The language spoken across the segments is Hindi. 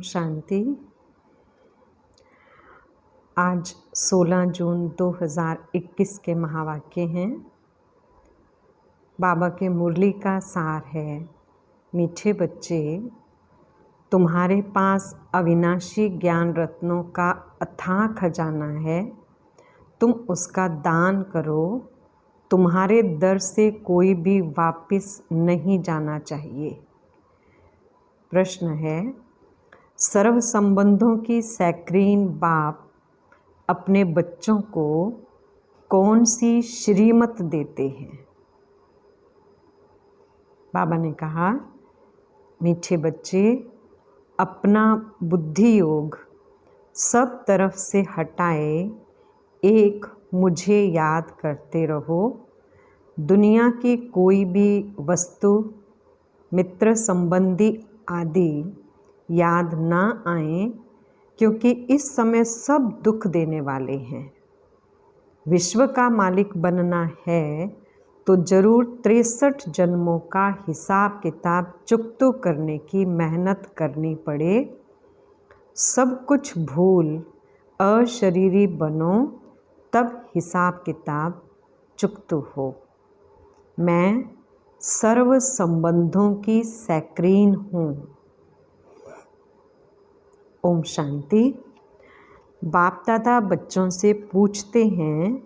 शांति। आज 16 जून 2021 के महावाक्य हैं। बाबा के मुरली का सार है, मीठे बच्चे, तुम्हारे पास अविनाशी ज्ञान रत्नों का अथाह खजाना है, तुम उसका दान करो। तुम्हारे दर से कोई भी वापस नहीं जाना चाहिए। प्रश्न है, सर्व संबंधों की सैक्रीन बाप अपने बच्चों को कौन सी श्रीमत देते हैं? बाबा ने कहा, मीठे बच्चे, अपना बुद्धि योग सब तरफ से हटाए एक मुझे याद करते रहो। दुनिया की कोई भी वस्तु, मित्र संबंधी आदि याद ना आए, क्योंकि इस समय सब दुख देने वाले हैं। विश्व का मालिक बनना है तो जरूर 63 जन्मों का हिसाब किताब चुकतो करने की मेहनत करनी पड़े। सब कुछ भूल अशरीरी बनो, तब हिसाब किताब चुकतो हो। मैं सर्व संबंधों की सैक्रीन हूँ। ओम शांति। बाप दादा बच्चों से पूछते हैं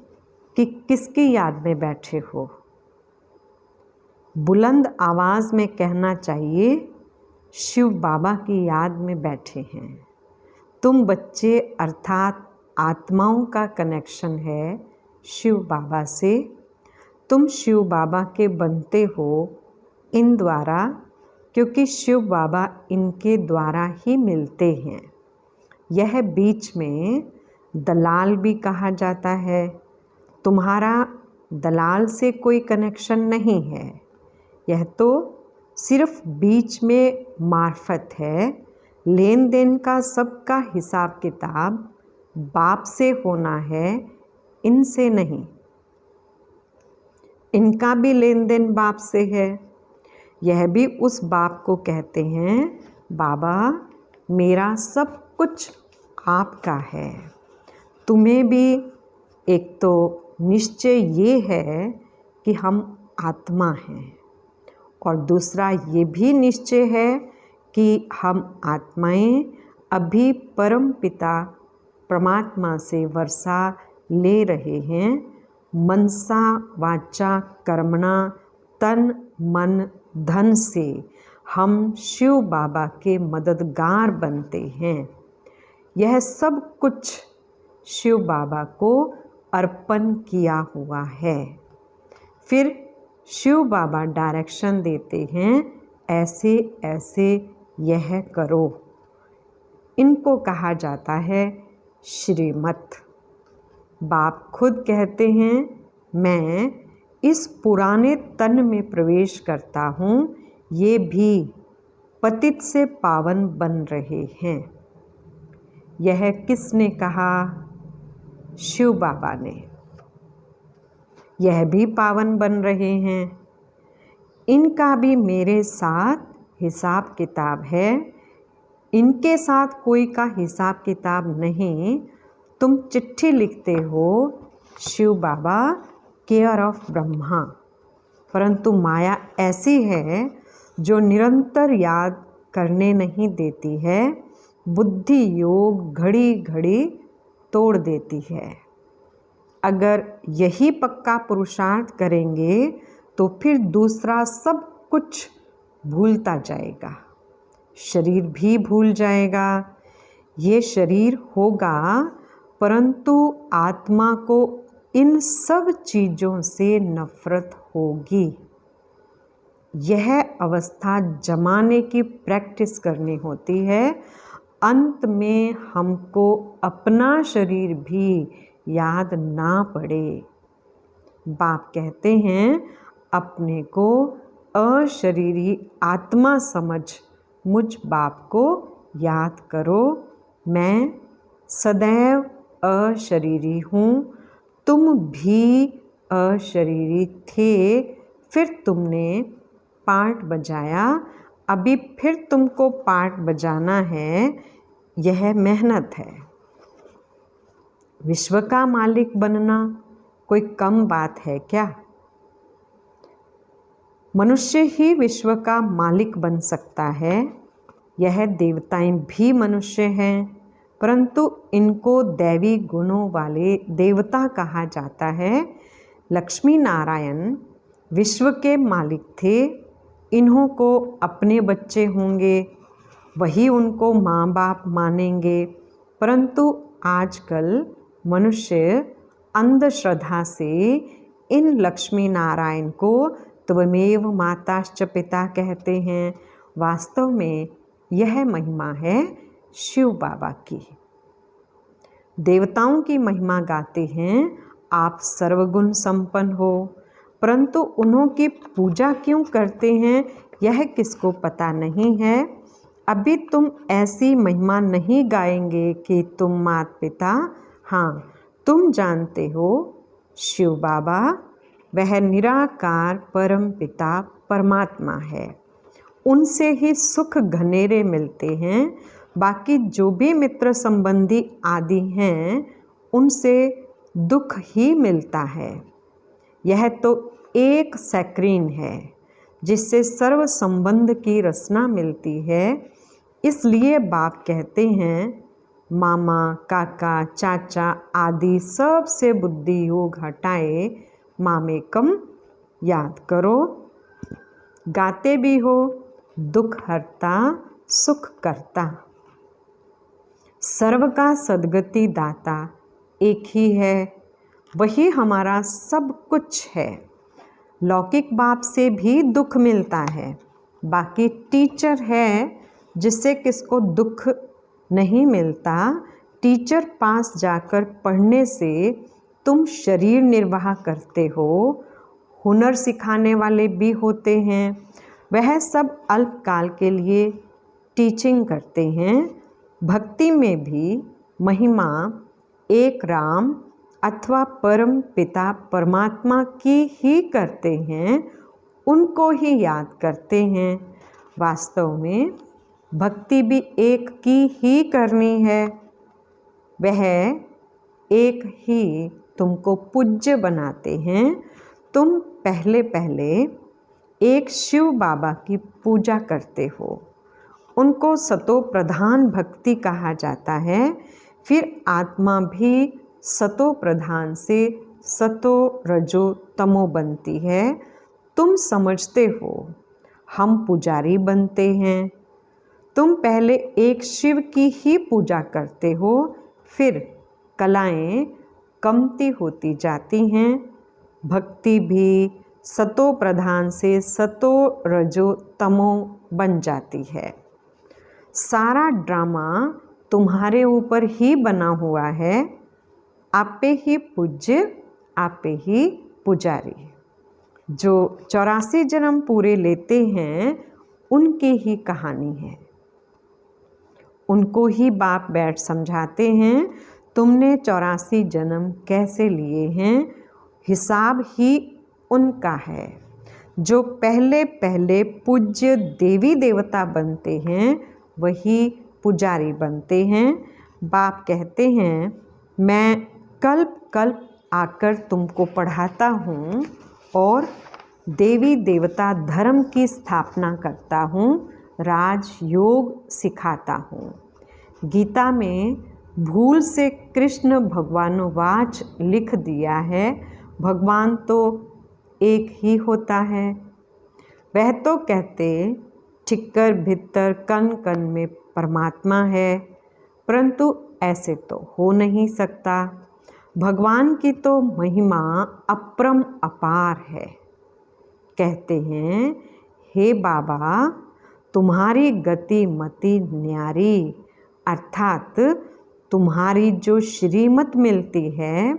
कि किसकी याद में बैठे हो। बुलंद आवाज़ में कहना चाहिए, शिव बाबा की याद में बैठे हैं। तुम बच्चे अर्थात आत्माओं का कनेक्शन है शिव बाबा से। तुम शिव बाबा के बनते हो इन द्वारा, क्योंकि शिव बाबा इनके द्वारा ही मिलते हैं। यह बीच में दलाल भी कहा जाता है। तुम्हारा दलाल से कोई कनेक्शन नहीं है, यह तो सिर्फ बीच में मार्फत है। लेन देन का सबका हिसाब किताब बाप से होना है, इनसे नहीं। इनका भी लेन देन बाप से है। यह भी उस बाप को कहते हैं, बाबा मेरा सब कुछ आपका है। तुम्हें भी एक तो निश्चय ये है कि हम आत्मा हैं, और दूसरा ये भी निश्चय है कि हम आत्माएं अभी परम पिता परमात्मा से वर्षा ले रहे हैं। मनसा वाचा कर्मणा तन मन धन से हम शिव बाबा के मददगार बनते हैं। यह सब कुछ शिव बाबा को अर्पण किया हुआ है। फिर शिव बाबा डायरेक्शन देते हैं, ऐसे ऐसे यह करो। इनको कहा जाता है श्रीमत। बाप खुद कहते हैं, मैं इस पुराने तन में प्रवेश करता हूँ, ये भी पतित से पावन बन रहे हैं। यह किसने कहा? शिव बाबा ने। यह भी पावन बन रहे हैं। इनका भी मेरे साथ हिसाब किताब है। इनके साथ कोई का हिसाब किताब नहीं। तुम चिट्ठी लिखते हो, शिव बाबा केयर ऑफ ब्रह्मा, परंतु माया ऐसी है जो निरंतर याद करने नहीं देती है। बुद्धि योग घड़ी घड़ी तोड़ देती है। अगर यही पक्का पुरुषार्थ करेंगे तो फिर दूसरा सब कुछ भूलता जाएगा। शरीर भी भूल जाएगा। ये शरीर होगा, परंतु आत्मा को इन सब चीज़ों से नफरत होगी। यह अवस्था जमाने की प्रैक्टिस करनी होती है। अंत में हमको अपना शरीर भी याद ना पड़े। बाप कहते हैं, अपने को अशरीरी आत्मा समझ मुझ बाप को याद करो। मैं सदैव अशरीरी हूँ। तुम भी अशरीरी थे, फिर तुमने पार्ट बजाया, अभी फिर तुमको पार्ट बजाना है। यह मेहनत है। विश्व का मालिक बनना कोई कम बात है क्या? मनुष्य ही विश्व का मालिक बन सकता है। यह देवताएं भी मनुष्य हैं, परंतु इनको दैवी गुणों वाले देवता कहा जाता है। लक्ष्मी नारायण विश्व के मालिक थे। इन्हों को अपने बच्चे होंगे, वही उनको माँ बाप मानेंगे, परंतु आजकल मनुष्य अंधश्रद्धा से इन लक्ष्मी नारायण को त्वमेव माताश्च पिता कहते हैं। वास्तव में यह महिमा है शिव बाबा की। देवताओं की महिमा गाते हैं, आप सर्वगुण संपन्न हो, परंतु उन्हों की पूजा क्यों करते हैं यह किसको पता नहीं है। अभी तुम ऐसी महिमा नहीं गाएंगे कि तुम माता पिता, हाँ तुम जानते हो शिव बाबा वह निराकार परम पिता परमात्मा है। उनसे ही सुख घनेरे मिलते हैं। बाकी जो भी मित्र संबंधी आदि हैं उनसे दुख ही मिलता है। यह तो एक सैक्रीन है जिससे सर्व संबंध की रचना मिलती है। इसलिए बाप कहते हैं मामा काका चाचा आदि सब से बुद्धि योग हटाए मामेकम याद करो। गाते भी हो दुख हरता सुख करता। सर्व का सद्गति दाता एक ही है, वही हमारा सब कुछ है। लौकिक बाप से भी दुख मिलता है, बाकी टीचर है जिससे किसको दुख नहीं मिलता। टीचर पास जाकर पढ़ने से तुम शरीर निर्वाह करते हो। हुनर सिखाने वाले भी होते हैं, वह सब अल्पकाल के लिए टीचिंग करते हैं। भक्ति में भी महिमा एक राम अथवा परम पिता परमात्मा की ही करते हैं, उनको ही याद करते हैं। वास्तव में भक्ति भी एक की ही करनी है। वह एक ही तुमको पूज्य बनाते हैं। तुम पहले पहले एक शिव बाबा की पूजा करते हो, उनको सतो प्रधान भक्ति कहा जाता है। फिर आत्मा भी सतो प्रधान से सतो रजो तमो बनती है। तुम समझते हो हम पुजारी बनते हैं। तुम पहले एक शिव की ही पूजा करते हो, फिर कलाएं कमती होती जाती हैं। भक्ति भी सतो प्रधान से सतो रजो तमो बन जाती है। सारा ड्रामा तुम्हारे ऊपर ही बना हुआ है। आपे ही पूज्य आपे ही पुजारी। जो 84 जन्म पूरे लेते हैं उनकी ही कहानी है। उनको ही बाप बैठ समझाते हैं तुमने 84 जन्म कैसे लिए हैं। हिसाब ही उनका है। जो पहले पहले पूज्य देवी देवता बनते हैं वही पुजारी बनते हैं। बाप कहते हैं मैं कल्प कल्प आकर तुमको पढ़ाता हूँ और देवी देवता धर्म की स्थापना करता हूँ, राजयोग सिखाता हूँ। गीता में भूल से कृष्ण भगवानुवाच लिख दिया है। भगवान तो एक ही होता है। वह तो कहते ठिक्कर भीतर कण कण में परमात्मा है, परंतु ऐसे तो हो नहीं सकता। भगवान की तो महिमा अपरम अपार है। कहते हैं हे बाबा तुम्हारी गति मति न्यारी, अर्थात तुम्हारी जो श्रीमत मिलती है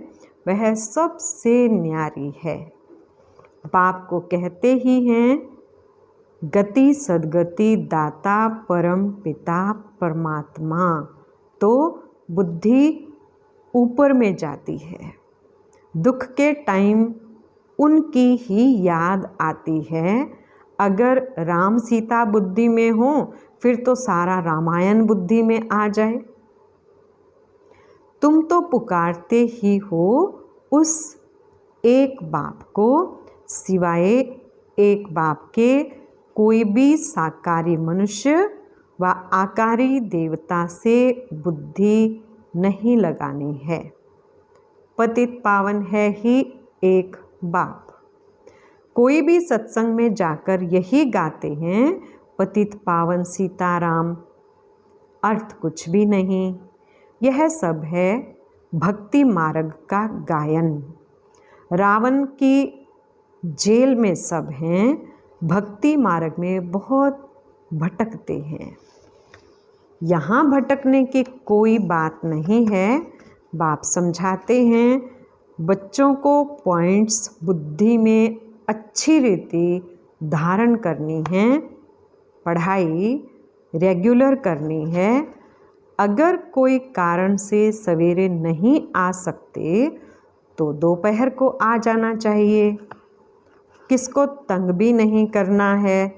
वह सबसे न्यारी है। बाप को कहते ही हैं गति सद्गति दाता परम पिता परमात्मा। तो बुद्धि ऊपर में जाती है। दुख के टाइम उनकी ही याद आती है। अगर राम सीता बुद्धि में हो फिर तो सारा रामायण बुद्धि में आ जाए। तुम तो पुकारते ही हो उस एक बाप को, सिवाय एक बाप के कोई भी साकारी मनुष्य व आकारी देवता से बुद्धि नहीं लगानी है। पतित पावन है ही एक बाप। कोई भी सत्संग में जाकर यही गाते हैं, पतित पावन सीताराम, अर्थ कुछ भी नहीं। यह सब है भक्ति मार्ग का गायन। रावण की जेल में सब हैं, भक्ति मार्ग में बहुत भटकते हैं। यहाँ भटकने की कोई बात नहीं है। बाप समझाते हैं बच्चों को पॉइंट्स बुद्धि में अच्छी रीति धारण करनी है, पढ़ाई रेगुलर करनी है। अगर कोई कारण से सवेरे नहीं आ सकते तो दोपहर को आ जाना चाहिए। किसको तंग भी नहीं करना है,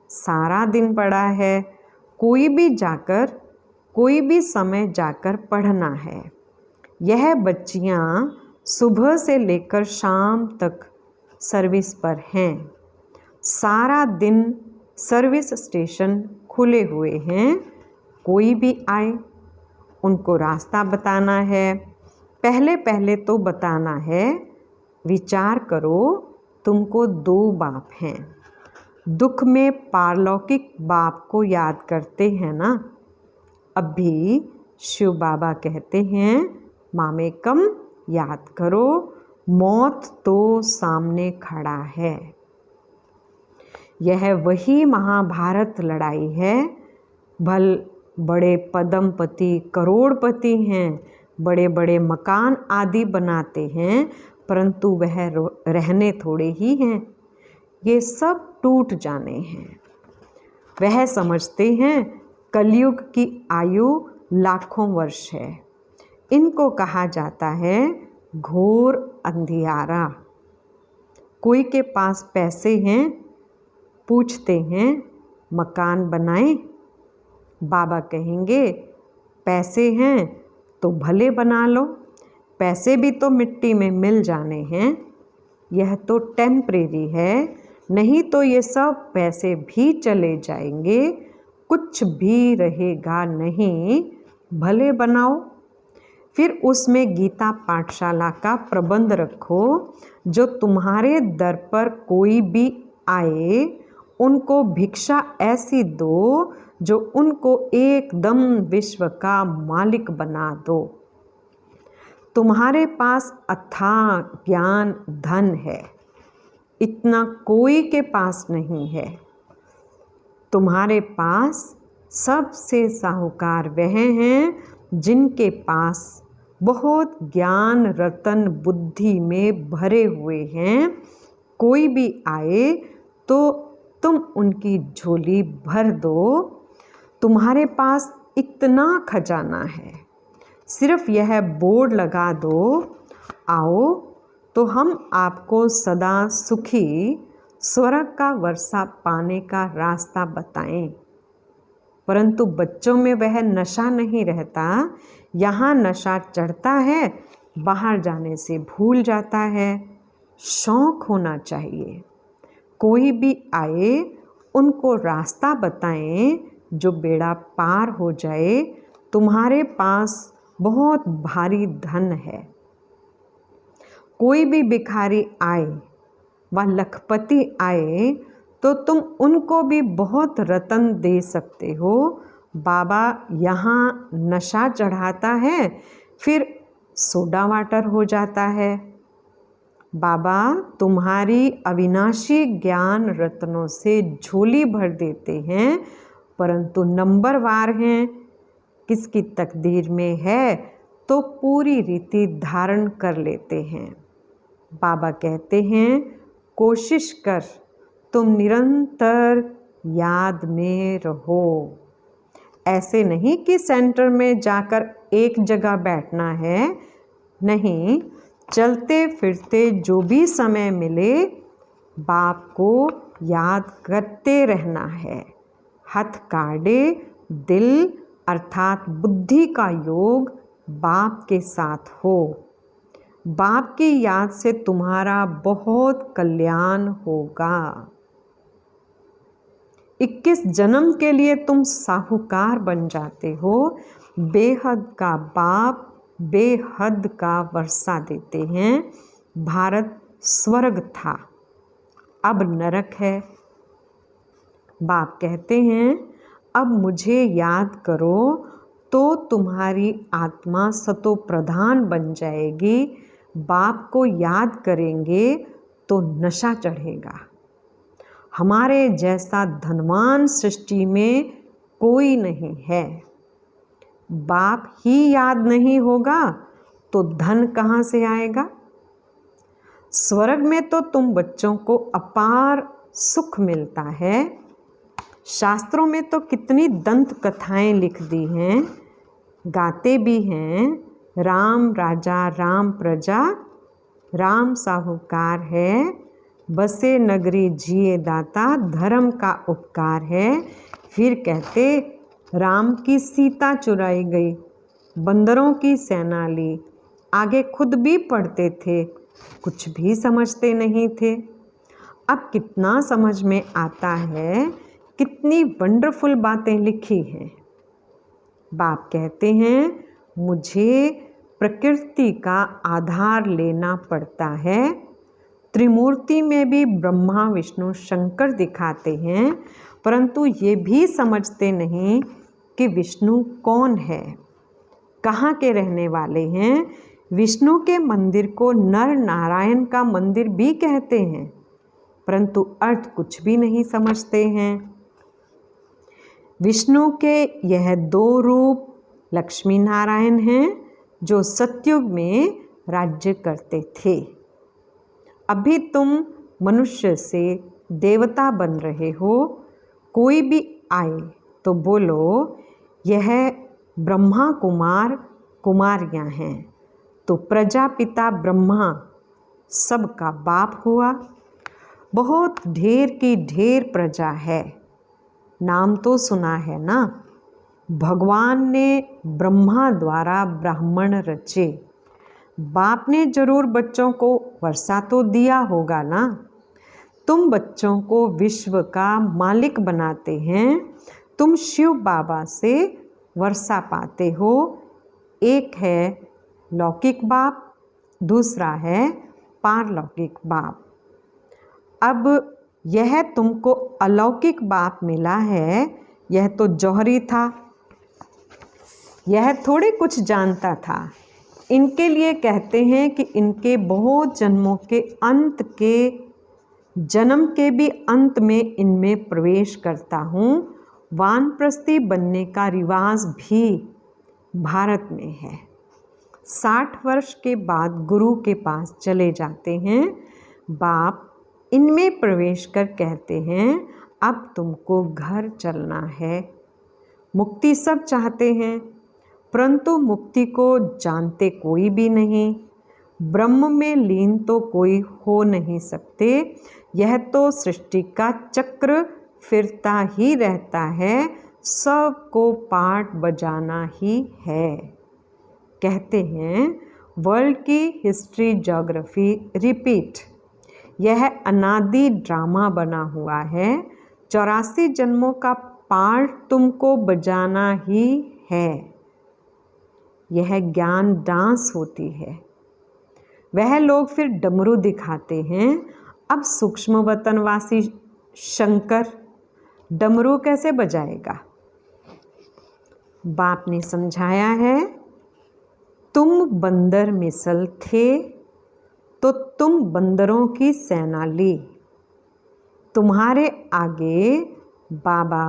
सारा दिन पड़ा है। कोई भी समय जाकर पढ़ना है। यह बच्चियां सुबह से लेकर शाम तक सर्विस पर हैं। सारा दिन सर्विस स्टेशन खुले हुए हैं। कोई भी आए उनको रास्ता बताना है। पहले तो बताना है, विचार करो तुमको 2 बाप हैं। दुख में पारलौकिक बाप को याद करते हैं ना। अभी शिव बाबा कहते हैं मामेकम याद करो, मौत तो सामने खड़ा है। यह वही महाभारत लड़ाई है। भल बड़े पदमपति करोड़पति हैं, बड़े बड़े मकान आदि बनाते हैं, परंतु वह रहने थोड़े ही हैं। ये सब टूट जाने हैं। वह समझते हैं कलयुग की आयु लाखों वर्ष है। इनको कहा जाता है घोर अंधियारा। कोई के पास पैसे हैं, पूछते हैं मकान बनाएं। बाबा कहेंगे पैसे हैं तो भले बना लो, पैसे भी तो मिट्टी में मिल जाने हैं। यह तो टेम्परेरी है, नहीं तो ये सब पैसे भी चले जाएंगे, कुछ भी रहेगा नहीं, भले बनाओ। फिर उसमें गीता पाठशाला का प्रबंध रखो। जो तुम्हारे दर पर कोई भी आए उनको भिक्षा ऐसी दो जो उनको एकदम विश्व का मालिक बना दो। तुम्हारे पास अथाह ज्ञान धन है, इतना कोई के पास नहीं है। तुम्हारे पास सबसे साहूकार वह हैं जिनके पास बहुत ज्ञान रतन बुद्धि में भरे हुए हैं। कोई भी आए तो तुम उनकी झोली भर दो। तुम्हारे पास इतना खजाना है, सिर्फ यह बोर्ड लगा दो, आओ तो हम आपको सदा सुखी स्वर्ग का वर्षा पाने का रास्ता बताएं। परंतु बच्चों में वह नशा नहीं रहता। यहाँ नशा चढ़ता है, बाहर जाने से भूल जाता है। शौक होना चाहिए। कोई भी आए उनको रास्ता बताएं जो बेड़ा पार हो जाए। तुम्हारे पास बहुत भारी धन है। कोई भी भिखारी आए व लखपति आए तो तुम उनको भी बहुत रतन दे सकते हो। बाबा यहाँ नशा चढ़ाता है, फिर सोडा वाटर हो जाता है। बाबा तुम्हारी अविनाशी ज्ञान रत्नों से झोली भर देते हैं, परंतु नंबरवार हैं। किसकी तकदीर में है तो पूरी रीति धारण कर लेते हैं। बाबा कहते हैं कोशिश कर, तुम निरंतर याद में रहो। ऐसे नहीं कि सेंटर में जाकर एक जगह बैठना है, नहीं, चलते फिरते जो भी समय मिले बाप को याद करते रहना है। हथकाड़े दिल अर्थात बुद्धि का योग बाप के साथ हो। बाप की याद से तुम्हारा बहुत कल्याण होगा। 21 जन्म के लिए तुम साहूकार बन जाते हो। बेहद का बाप बेहद का वर्षा देते हैं। भारत स्वर्ग था, अब नरक है। बाप कहते हैं अब मुझे याद करो तो तुम्हारी आत्मा सतो प्रधान बन जाएगी। बाप को याद करेंगे तो नशा चढ़ेगा। हमारे जैसा धनवान सृष्टि में कोई नहीं है। बाप ही याद नहीं होगा तो धन कहाँ से आएगा। स्वर्ग में तो तुम बच्चों को अपार सुख मिलता है। शास्त्रों में तो कितनी दंत कथाएं लिख दी हैं, गाते भी हैं। राम राजा राम प्रजा, राम साहूकार है, बसे नगरी जिए दाता, धर्म का उपकार है। फिर कहते राम की सीता चुराई गई, बंदरों की सेना ली। आगे खुद भी पढ़ते थे, कुछ भी समझते नहीं थे। अब कितना समझ में आता है, कितनी वंडरफुल बातें लिखी हैं। बाप कहते हैं मुझे प्रकृति का आधार लेना पड़ता है। त्रिमूर्ति में भी ब्रह्मा विष्णु शंकर दिखाते हैं, परंतु ये भी समझते नहीं कि विष्णु कौन है, कहाँ के रहने वाले हैं। विष्णु के मंदिर को नर नारायण का मंदिर भी कहते हैं, परंतु अर्थ कुछ भी नहीं समझते हैं। विष्णु के यह 2 रूप लक्ष्मी नारायण हैं जो सतयुग में राज्य करते थे। अभी तुम मनुष्य से देवता बन रहे हो। कोई भी आए तो बोलो यह ब्रह्मा कुमार कुमारियाँ हैं, तो प्रजापिता ब्रह्मा सबका बाप हुआ। बहुत ढेर की ढेर प्रजा है, नाम तो सुना है ना। भगवान ने ब्रह्मा द्वारा ब्राह्मण रचे। बाप ने जरूर बच्चों को वर्षा तो दिया होगा ना। तुम बच्चों को विश्व का मालिक बनाते हैं। तुम शिव बाबा से वर्षा पाते हो। एक है लौकिक बाप, दूसरा है पारलौकिक बाप। अब यह तुमको अलौकिक बाप मिला है, यह तो जौहरी था, यह थोड़े कुछ जानता था। इनके लिए कहते हैं कि इनके बहुत जन्मों के अंत के जन्म के भी अंत में इनमें प्रवेश करता हूँ। वानप्रस्थी बनने का रिवाज भी भारत में है। 60 वर्ष के बाद गुरु के पास चले जाते हैं। बाप इनमें प्रवेश कर कहते हैं अब तुमको घर चलना है। मुक्ति सब चाहते हैं, परंतु मुक्ति को जानते कोई भी नहीं। ब्रह्म में लीन तो कोई हो नहीं सकते। यह तो सृष्टि का चक्र फिरता ही रहता है, सबको पाठ बजाना ही है। कहते हैं वर्ल्ड की हिस्ट्री ज्योग्राफी रिपीट। यह अनादि ड्रामा बना हुआ है। 84 जन्मों का पाठ तुमको बजाना ही है। यह ज्ञान डांस होती है। वह लोग फिर डमरू दिखाते हैं। अब सूक्ष्म वतनवासी शंकर डमरू कैसे बजाएगा। बाप ने समझाया है तुम बंदर मिसल थे तो तुम बंदरों की सेना ली। तुम्हारे आगे बाबा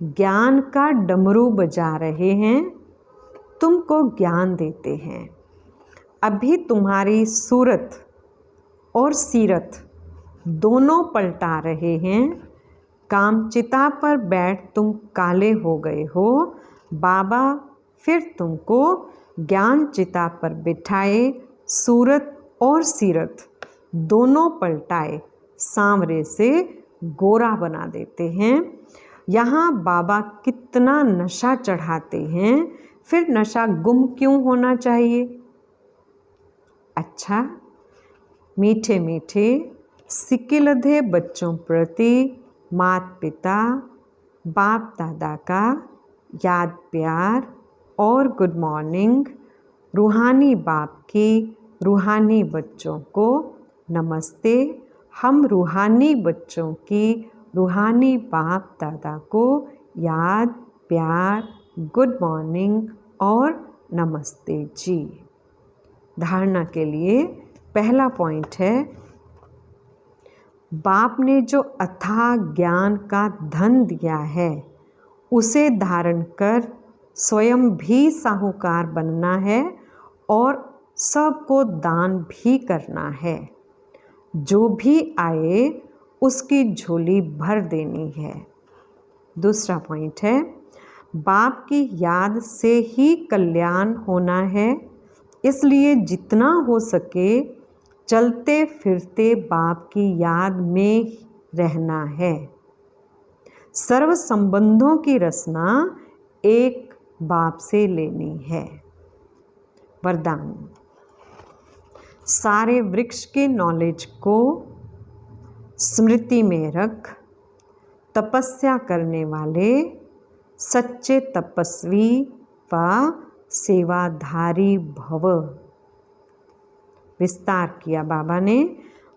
ज्ञान का डमरू बजा रहे हैं, तुमको ज्ञान देते हैं। अभी तुम्हारी सूरत और सीरत दोनों पलटा रहे हैं। कामचिता पर बैठ तुम काले हो गए हो। बाबा फिर तुमको ज्ञान चिता पर बिठाए, सूरत और सीरत दोनों पलटाए, सांवरे से गोरा बना देते हैं। यहाँ बाबा कितना नशा चढ़ाते हैं, फिर नशा गुम क्यों होना चाहिए? अच्छा, मीठे मीठे सिकिलधे बच्चों प्रति माता पिता बाप दादा का याद प्यार और गुड मॉर्निंग। रूहानी बाप की रूहानी बच्चों को नमस्ते। हम रूहानी बच्चों की रूहानी बाप दादा को याद प्यार गुड मॉर्निंग और नमस्ते जी। धारणा के लिए पहला पॉइंट है, बाप ने जो अथाह ज्ञान का धन दिया है उसे धारण कर स्वयं भी साहूकार बनना है और सबको दान भी करना है। जो भी आए उसकी झोली भर देनी है। दूसरा पॉइंट है, बाप की याद से ही कल्याण होना है, इसलिए जितना हो सके चलते फिरते बाप की याद में रहना है। सर्व संबंधों की रचना एक बाप से लेनी है। वरदान, सारे वृक्ष के नॉलेज को स्मृति में रख तपस्या करने वाले सच्चे तपस्वी व सेवाधारी भव। विस्तार किया बाबा ने।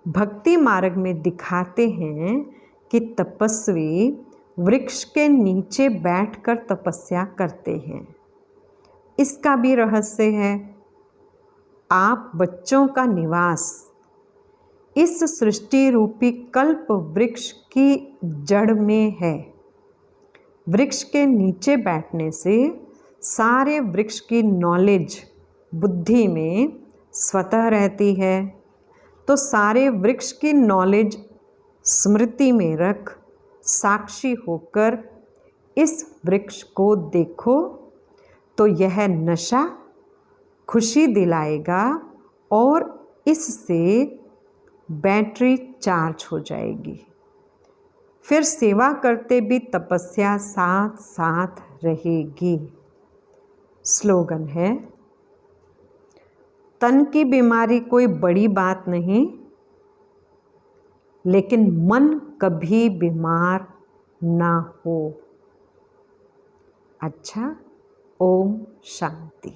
भक्ति मार्ग में दिखाते हैं कि तपस्वी वृक्ष के नीचे बैठकर तपस्या करते हैं। इसका भी रहस्य है। आप बच्चों का निवास इस सृष्टि रूपी कल्प वृक्ष की जड़ में है। वृक्ष के नीचे बैठने से सारे वृक्ष की नॉलेज बुद्धि में स्वतः रहती है। तो सारे वृक्ष की नॉलेज स्मृति में रख साक्षी होकर इस वृक्ष को देखो तो यह नशा खुशी दिलाएगा और इससे बैटरी चार्ज हो जाएगी। फिर सेवा करते भी तपस्या साथ साथ रहेगी। स्लोगन है, तन की बीमारी कोई बड़ी बात नहीं, लेकिन मन कभी बीमार ना हो। अच्छा, ओम शांति।